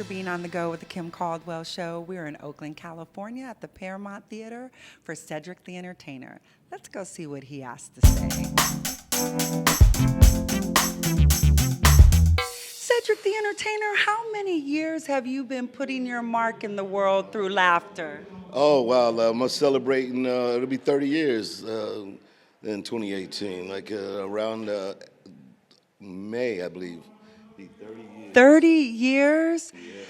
for being on the go with the Kim Caldwell Show. We're in Oakland, California at the Paramount Theatre for Cedric the Entertainer. Let's go see what he has to say. Cedric the Entertainer, how many years have you been putting your mark in the world through laughter? Oh, wow. I'm celebrating, it'll be 30 years in 2018, like around May, I believe. Be 30 years. 30 years? Yeah.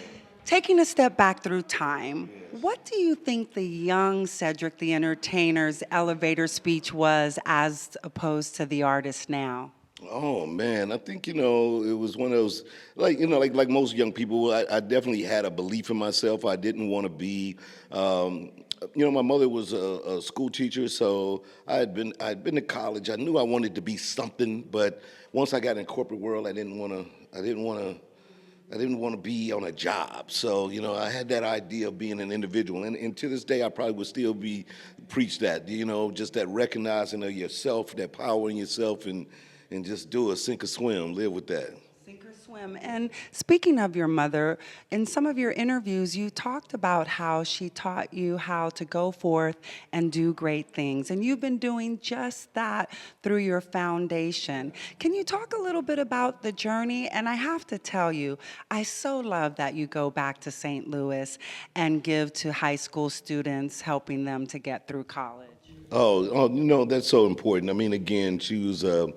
Taking a step back through time, what do you think the young Cedric the Entertainer's elevator speech was as opposed to the artist now? Oh man, I think it was one of those like most young people. I definitely had a belief in myself. I didn't want to be. My mother was a school teacher, so I'd been to college. I knew I wanted to be something, but once I got in corporate world, I didn't want to be on a job. So, I had that idea of being an individual. And to this day, I probably would still preach that, just that recognizing of yourself, that power in yourself, and just do it, sink or swim, live with that. Sink or swim. And speaking of your mother, in some of your interviews, you talked about how she taught you how to go forth and do great things. And you've been doing just that through your foundation. Can you talk a little bit about the journey? And I have to tell you, I so love that you go back to St. Louis and give to high school students, helping them to get through college. Oh, that's so important. I mean, again, she was a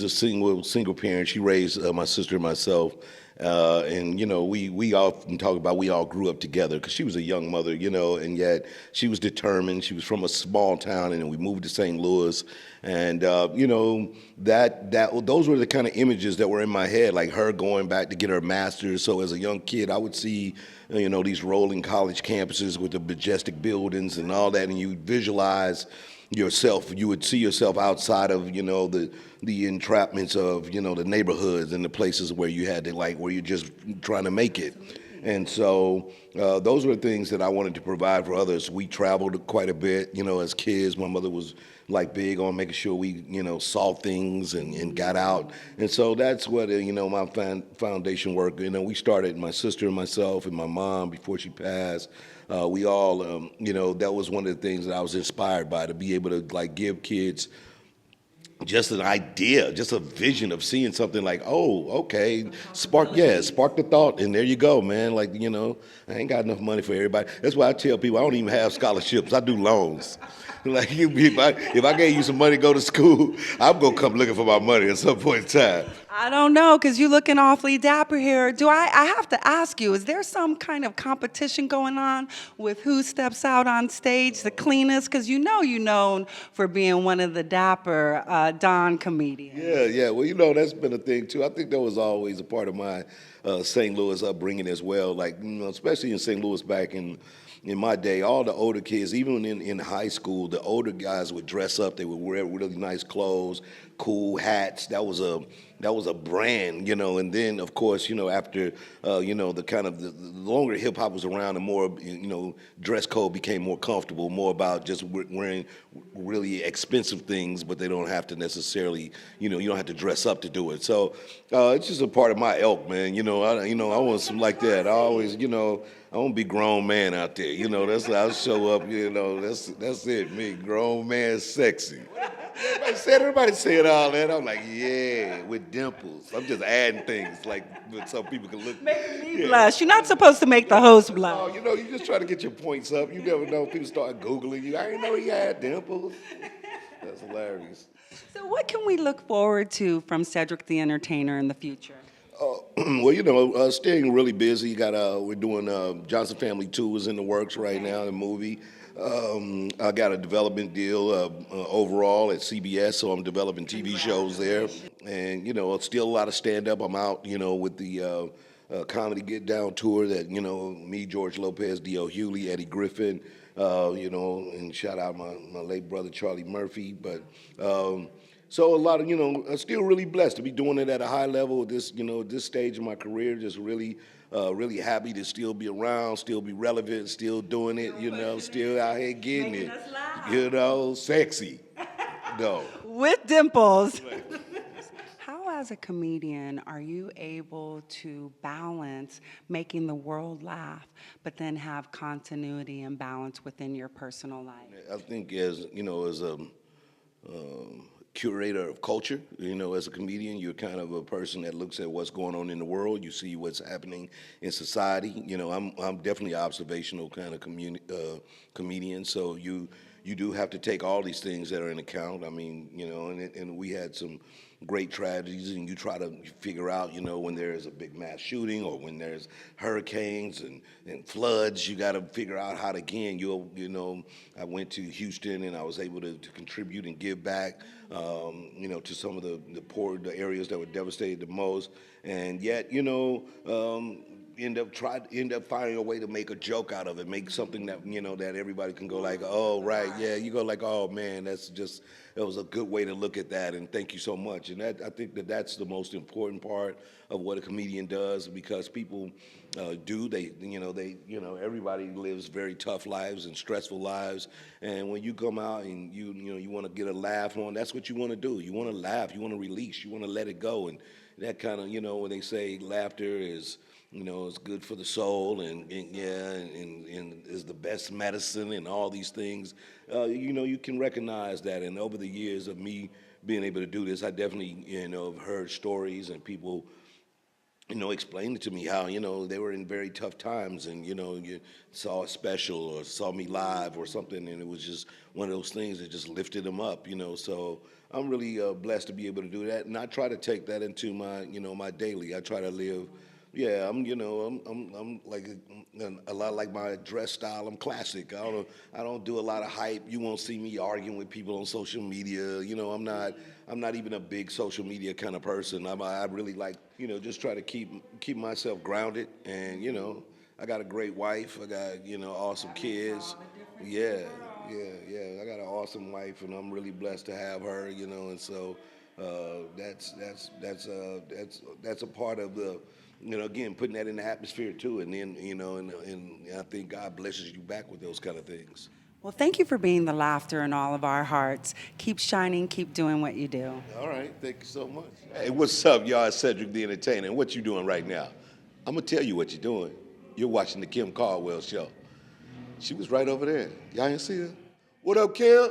single parent. She raised my sister and myself, and we often talk about we all grew up together because she was a young mother, and yet she was determined. She was from a small town, and then we moved to St. Louis, and those were the kind of images that were in my head, like her going back to get her master's. So as a young kid, I would see these rolling college campuses with the majestic buildings and all that, and you visualize yourself. You would see yourself outside of the entrapments of the neighborhoods and the places where you had to where you're just trying to make it. And so those were the things that I wanted to provide for others. We traveled quite a bit, as kids. My mother was big on making sure we saw things and got out. And so that's what my foundation work. We started, my sister and myself and my mom before she passed. We all, that was one of the things that I was inspired by, to be able to give kids just an idea, just a vision of seeing something like, oh, okay, spark the thought, and there you go, man. I ain't got enough money for everybody. That's why I tell people I don't even have scholarships. I do loans. If I gave you some money to go to school, I'm gonna come looking for my money at some point in time. I don't know, because you're looking awfully dapper here. I have to ask you, is there some kind of competition going on with who steps out on stage the cleanest? Because you're known for being one of the dapper Don comedians. Yeah. Well, that's been a thing, too. I think that was always a part of my St. Louis upbringing as well. Especially in St. Louis back in my day, all the older kids, even in high school, the older guys would dress up. They would wear really nice clothes, cool hats. That was a brand, And then, of course, after the longer hip hop was around, the more dress code became more comfortable, more about just wearing really expensive things, but they don't have to necessarily, you don't have to dress up to do it. So it's just a part of my ilk, man. I want something like that. I always, I want to be grown man out there. That's I'll show up. That's it. Me, grown man, sexy. Everybody said all that. I'm like, yeah, with dimples. I'm just adding things so people can look. Making me blush. You're not supposed to make the host blush. Oh, you just try to get your points up. You never know. People start Googling you. I didn't know you had dimples. That's hilarious. So what can we look forward to from Cedric the Entertainer in the future? Well, staying really busy. We're doing Johnson Family 2 is in the works right now, the movie. I got a development deal overall at CBS, so I'm developing TV shows there. And, still a lot of stand-up. I'm out, with the Comedy Get Down tour that, me, George Lopez, D.L. Hewley, Eddie Griffin, and shout out my late brother, Charlie Murphy. But so a lot of, I'm still really blessed to be doing it at a high level at this, this stage of my career. Just really happy to still be around, still be relevant, still doing it, still out here getting it, sexy. No. With dimples. How as a comedian are you able to balance making the world laugh, but then have continuity and balance within your personal life? I think as as a curator of culture, as a comedian, you're kind of a person that looks at what's going on in the world. You see what's happening in society. I'm definitely an observational kind of comedian. So you do have to take all these things that are in account. I mean, and we had some great tragedies, and you try to figure out, when there's a big mass shooting or when there's hurricanes and floods, you got to figure out how to, again, I went to Houston and I was able to contribute and give back, to some of the poor, the areas that were devastated the most, and yet, end up finding a way to make a joke out of it, make something that that everybody can go like, oh right, yeah, you go like, oh man, that was a good way to look at that, and thank you so much. And I think that's the most important part of what a comedian does, because people everybody lives very tough lives and stressful lives, and when you come out and you want to get a laugh on, that's what you want to do. You want to laugh, you want to release, you want to let it go, and that kind of when they say laughter is it's good for the soul, and is the best medicine, and all these things. You can recognize that. And over the years of me being able to do this, I definitely, have heard stories and people, explain it to me how, they were in very tough times, and, you saw a special or saw me live or something, and it was just one of those things that just lifted them up, So I'm really blessed to be able to do that. And I try to take that into my, my daily. I try to live. Yeah, I'm like a lot like my dress style. I'm classic. I don't do a lot of hype. You won't see me arguing with people on social media. I'm not even a big social media kind of person. I really like, just try to keep myself grounded. And I got a great wife. I got awesome kids. Yeah, yeah. I got an awesome wife, and I'm really blessed to have her. And so that's a part of the. Again, putting that in the atmosphere too, and then, and I think God blesses you back with those kind of things. Well, thank you for being the laughter in all of our hearts. Keep shining, keep doing what you do. All right, thank you so much. Hey, what's up, y'all? It's Cedric the Entertainer, and what you doing right now? I'm gonna tell you what you're doing. You're watching the Kim Caldwell Show. She was right over there. Y'all ain't see her? What up, Kim?